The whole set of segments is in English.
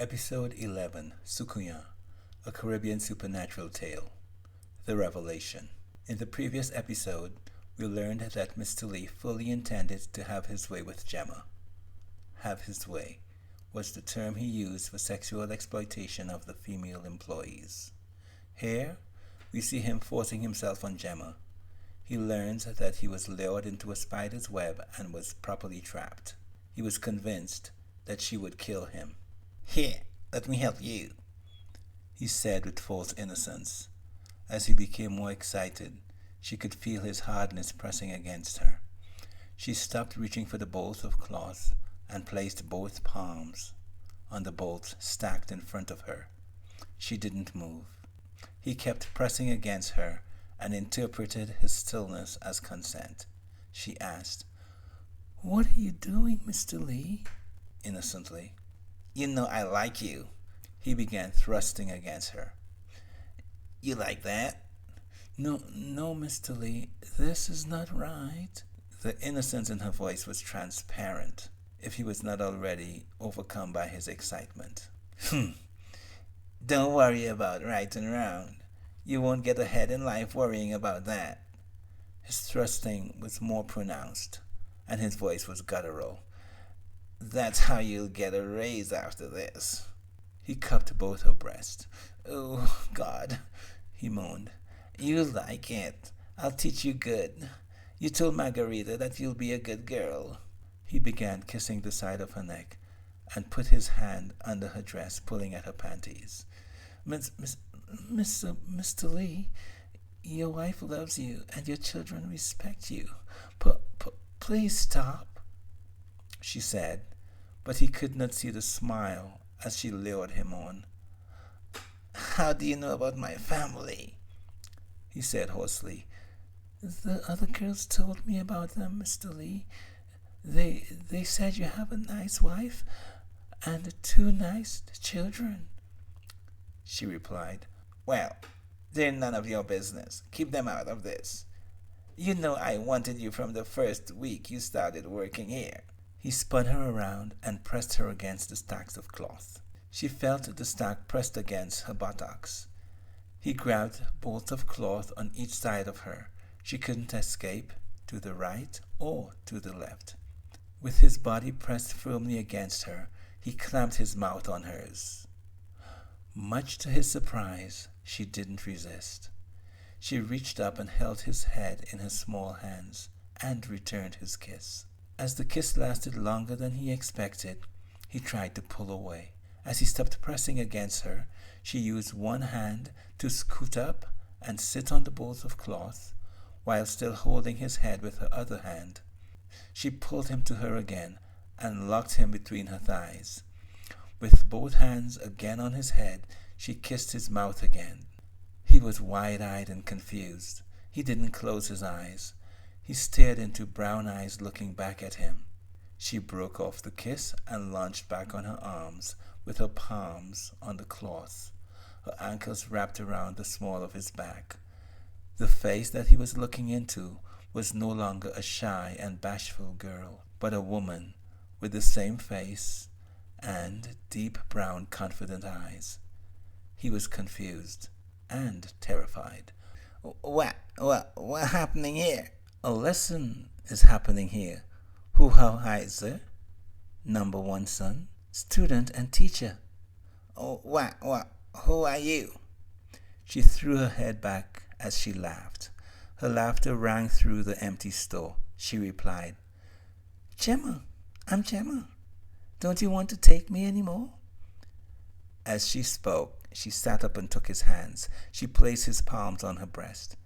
Episode 11, Soucouyant, a Caribbean supernatural tale. The Revelation. In the previous episode, we learned that Mr. Lee fully intended to have his way with Gemma. Have his way was the term he used for sexual exploitation of the female employees. Here, we see him forcing himself on Gemma. He learns that he was lured into a spider's web and was properly trapped. He was convinced that she would kill him. "Here, let me help you," he said with false innocence. As he became more excited, she could feel his hardness pressing against her. She stopped reaching for the bolts of cloth and placed both palms on the bolts stacked in front of her. She didn't move. He kept pressing against her and interpreted his stillness as consent. She asked, "What are you doing, Mr. Lee?" innocently. "You know I like you." He began thrusting against her. "You like that?" No, Mr. Lee, this is not right." The innocence in her voice was transparent, if he was not already overcome by his excitement. "Don't worry about right and wrong. You won't get ahead in life worrying about that." His thrusting was more pronounced, and his voice was guttural. "That's how you'll get a raise after this." He cupped both her breasts. "Oh, God," he moaned. "You'll like it. I'll teach you good. You told Margarita that you'll be a good girl." He began kissing the side of her neck and put his hand under her dress, pulling at her panties. Mr. Lee, your wife loves you and your children respect you. Please stop," she said, but he could not see the smile as she lured him on. "How do you know about my family?" he said hoarsely. "The other girls told me about them, Mr. Lee. They said you have a nice wife and 2 nice children," she replied. "Well, they're none of your business. Keep them out of this. You know I wanted you from the first week you started working here." He spun her around and pressed her against the stacks of cloth. She felt the stack pressed against her buttocks. He grabbed bolts of cloth on each side of her. She couldn't escape to the right or to the left. With his body pressed firmly against her, he clamped his mouth on hers. Much to his surprise, she didn't resist. She reached up and held his head in her small hands and returned his kiss. As the kiss lasted longer than he expected, he tried to pull away. As he stopped pressing against her, she used one hand to scoot up and sit on the bolts of cloth, while still holding his head with her other hand. She pulled him to her again and locked him between her thighs. With both hands again on his head, she kissed his mouth again. He was wide-eyed and confused. He didn't close his eyes. He stared into brown eyes looking back at him. She broke off the kiss and launched back on her arms with her palms on the cloth, her ankles wrapped around the small of his back. The face that he was looking into was no longer a shy and bashful girl, but a woman with the same face and deep brown confident eyes. He was confused and terrified. What happening here?" "A lesson is happening here. Who hides her? Number 1 son, student and teacher." "Oh, who are you?" She threw her head back as she laughed. Her laughter rang through the empty store. She replied, "Gemma, I'm Gemma. Don't you want to take me anymore?" As she spoke, she sat up and took his hands. She placed his palms on her breast.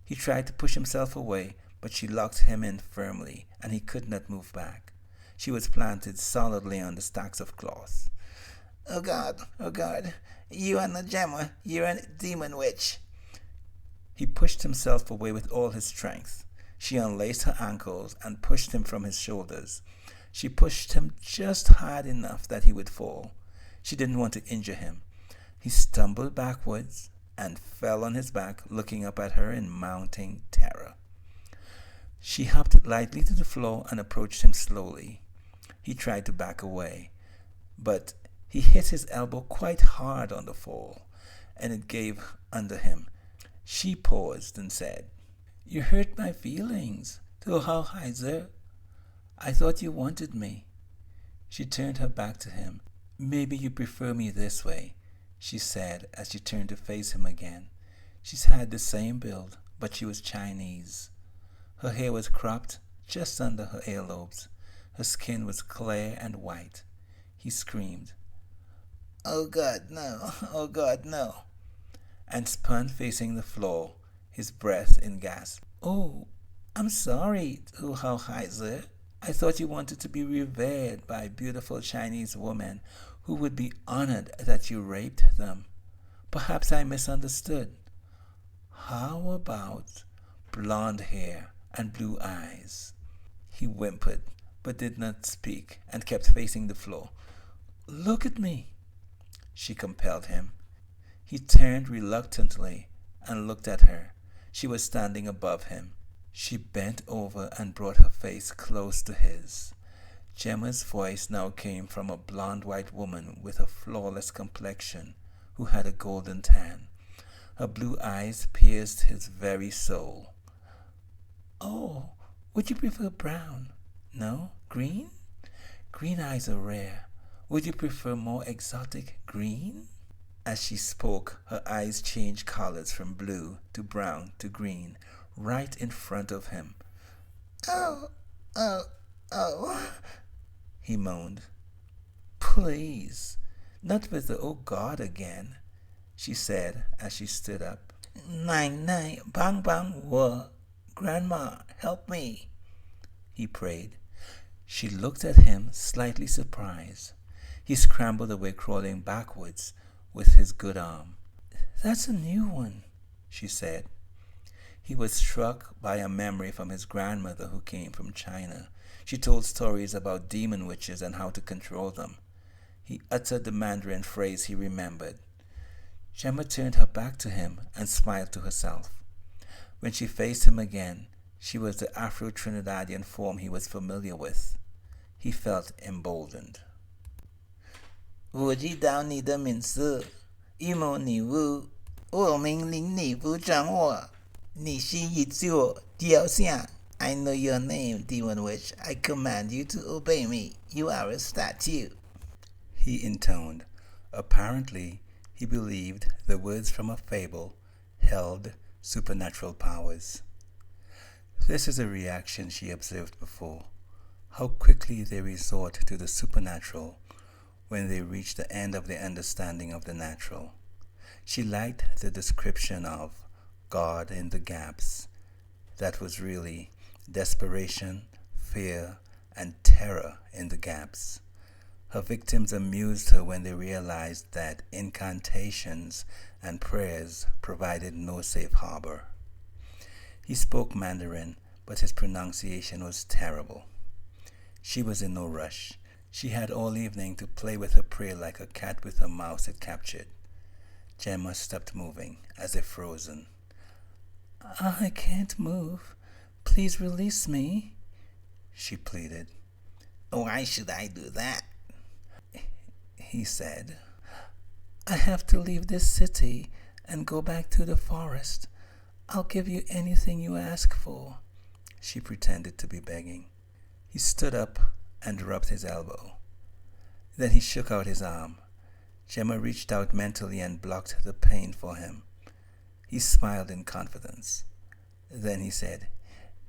He tried to push himself away, but she locked him in firmly, and he could not move back. She was planted solidly on the stacks of cloth. Oh God, you are not Gemma, you're a demon witch." He pushed himself away with all his strength. She unlaced her ankles and pushed him from his shoulders. She pushed him just hard enough that he would fall. She didn't want to injure him. He stumbled backwards and fell on his back, looking up at her in mounting terror. She hopped lightly to the floor and approached him slowly. He tried to back away, but He hit his elbow quite hard on the fall, and it gave under him. She paused and said, "You hurt my feelings, Dr.Hector. I thought you wanted me." She turned her back to him. "Maybe you prefer me this way," she said as she turned to face him again. She had the same build, but she was Chinese. Her hair was cropped just under her earlobes. Her skin was clear and white. He screamed, "Oh God, no! Oh God, no!" and spun facing the floor, his breath in gasps. "Oh, I'm sorry, Dr.Hector. I thought you wanted to be revered by beautiful Chinese women who would be honored that you raped them. Perhaps I misunderstood. How about blonde hair and blue eyes?" He whimpered, but did not speak, and kept facing the floor. "Look at me," she compelled him. He turned reluctantly and looked at her. She was standing above him. She bent over and brought her face close to his. Gemma's voice now came from a blonde white woman with a flawless complexion who had a golden tan. Her blue eyes pierced his very soul. "Oh, would you prefer brown? No? Green? Green eyes are rare. Would you prefer more exotic green?" As she spoke, her eyes changed colors from blue to brown to green, right in front of him. "Oh, oh, oh," he moaned. "Please, not with the 'oh God' again," she said as she stood up. "Nine, nine, bang, bang, wo. Grandma, help me," he prayed. She looked at him, slightly surprised. He scrambled away, crawling backwards with his good arm. "That's a new one," she said. He was struck by a memory from his grandmother who came from China. She told stories about demon witches and how to control them. He uttered the Mandarin phrase he remembered. Gemma turned her back to him and smiled to herself. When she faced him again, she was the Afro-Trinidadian form he was familiar with. He felt emboldened. 我知道你的名字，一模你无，我命令你不掌握。你是一座雕像。I know your name, demon witch. I command you to obey me. You are a statue. He intoned. Apparently, he believed the words from a fable held supernatural powers. This is a reaction she observed before. How quickly they resort to the supernatural when they reach the end of their understanding of the natural. She liked the description of God in the gaps. That was really desperation, fear, and terror in the gaps. Her victims amused her when they realized that incantations and prayers provided no safe harbor. He spoke Mandarin, but his pronunciation was terrible. She was in no rush. She had all evening to play with her prey like a cat with a mouse it captured. Gemma stopped moving, as if frozen. "I can't move. Please release me," she pleaded. "Why should I do that?" he said. "I have to leave this city and go back to the forest. I'll give you anything you ask for," she pretended to be begging. He stood up and rubbed his elbow. Then he shook out his arm. Gemma reached out mentally and blocked the pain for him. He smiled in confidence. Then he said,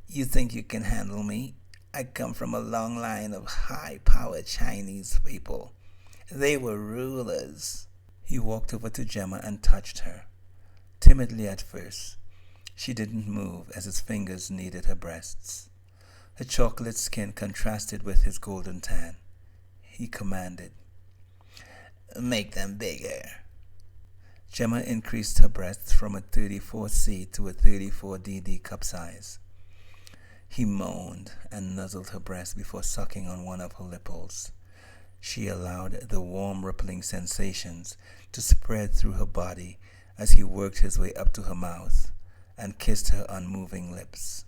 "You think you can handle me? I come from a long line of high-powered Chinese people. They were rulers." He walked over to Gemma and touched her. Timidly at first, she didn't move as his fingers kneaded her breasts. Her chocolate skin contrasted with his golden tan. He commanded, "Make them bigger." Gemma increased her breasts from a 34C to a 34DD cup size. He moaned and nuzzled her breast before sucking on one of her nipples. She allowed the warm, rippling sensations to spread through her body as he worked his way up to her mouth and kissed her unmoving lips.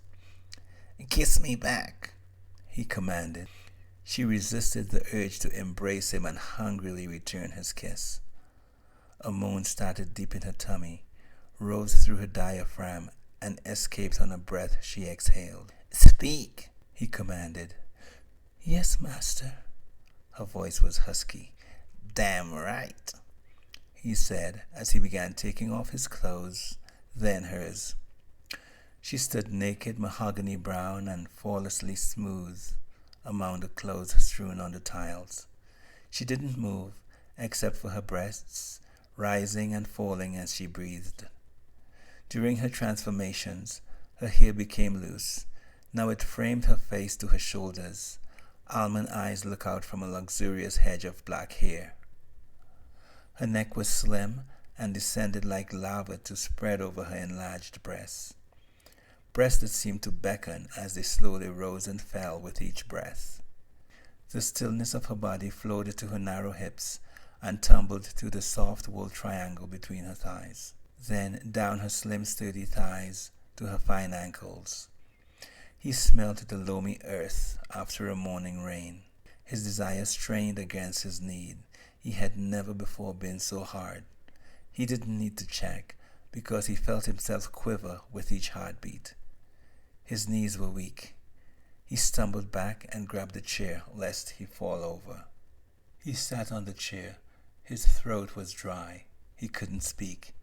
"Kiss me back," he commanded. She resisted the urge to embrace him and hungrily return his kiss. A moan started deep in her tummy, rose through her diaphragm, and escaped on a breath she exhaled. "Speak," he commanded. "Yes, master." Her voice was husky. "Damn right," he said as he began taking off his clothes, then hers. She stood naked, mahogany brown and flawlessly smooth among the clothes strewn on the tiles. She didn't move, except for her breasts, rising and falling as she breathed. During her transformations, her hair became loose. Now it framed her face to her shoulders. Almond eyes looked out from a luxurious hedge of black hair. Her neck was slim and descended like lava to spread over her enlarged breasts. Breasts that seemed to beckon as they slowly rose and fell with each breath. The stillness of her body floated to her narrow hips and tumbled to the soft wool triangle between her thighs, then down her slim sturdy thighs to her fine ankles. He smelled the loamy earth after a morning rain. His desire strained against his need. He had never before been so hard. He didn't need to check, because he felt himself quiver with each heartbeat. His knees were weak. He stumbled back and grabbed the chair lest he fall over. He sat on the chair. His throat was dry. He couldn't speak.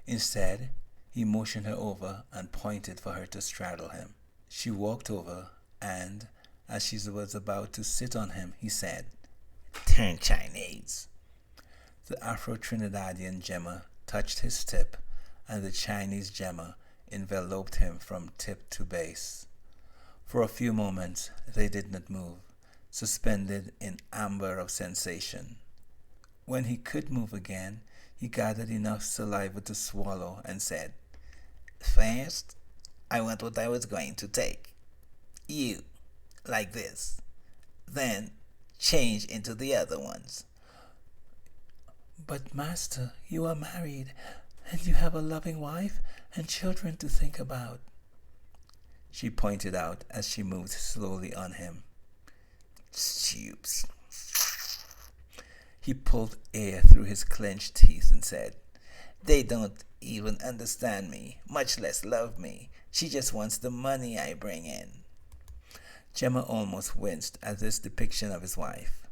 Instead, he motioned her over and pointed for her to straddle him. She walked over, and, as she was about to sit on him, he said, "Turn Chinese." The Afro-Trinidadian Gemma touched his tip, and the Chinese Gemma enveloped him from tip to base. For a few moments they did not move, suspended in amber of sensation. When he could move again, he gathered enough saliva to swallow and said, "First, I want what I was going to take. You, like this. Then change into the other ones." "But master, you are married, and you have a loving wife and children to think about," she pointed out as she moved slowly on him. "Stoops." He pulled air through his clenched teeth and said, "They don't even understand me, much less love me. She just wants the money I bring in." Gemma almost winced at this depiction of his wife,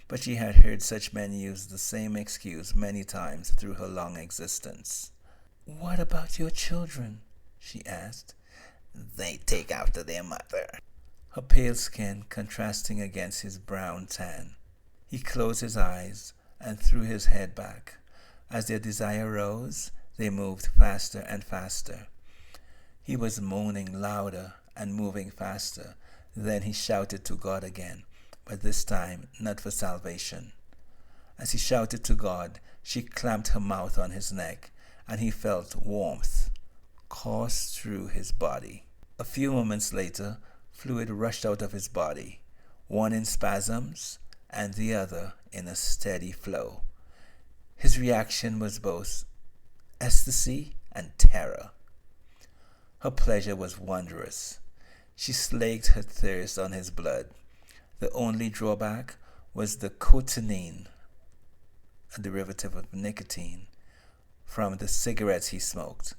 but she had heard such men use the same excuse many times through her long existence. "What about your children?" she asked. "They take after their mother." Her pale skin contrasting against his brown tan. He closed his eyes and threw his head back. As their desire rose, they moved faster and faster. He was moaning louder and moving faster. Then he shouted to God again, but this time not for salvation. As he shouted to God, she clamped her mouth on his neck, and he felt warmth course through his body. A few moments later, fluid rushed out of his body, one in spasms and the other in a steady flow. His reaction was both ecstasy and terror. Her pleasure was wondrous. She slaked her thirst on his blood. The only drawback was the cotinine, a derivative of nicotine, from the cigarettes he smoked.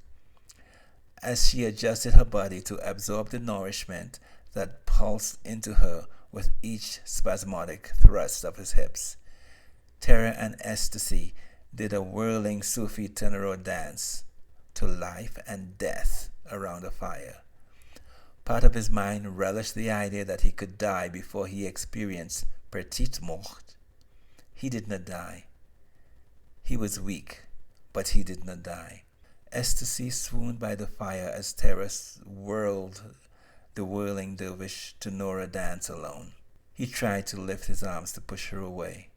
As she adjusted her body to absorb the nourishment that pulsed into her with each spasmodic thrust of his hips, terror and ecstasy did a whirling Sufi tenero dance to life and death around a fire. Part of his mind relished the idea that he could die before he experienced petite mort. He did not die. He was weak, but he did not die. Ecstasy swooned by the fire as terror whirled the whirling dervish to Nora dance alone. He tried to lift his arms to push her away,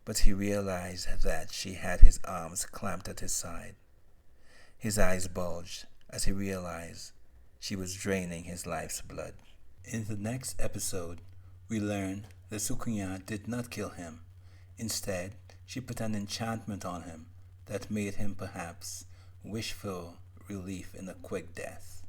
but he realized that she had his arms clamped at his side. His eyes bulged as he realized she was draining his life's blood. In the next episode, we learn that Soucouyant did not kill him. Instead, she put an enchantment on him that made him perhaps wish for relief in a quick death.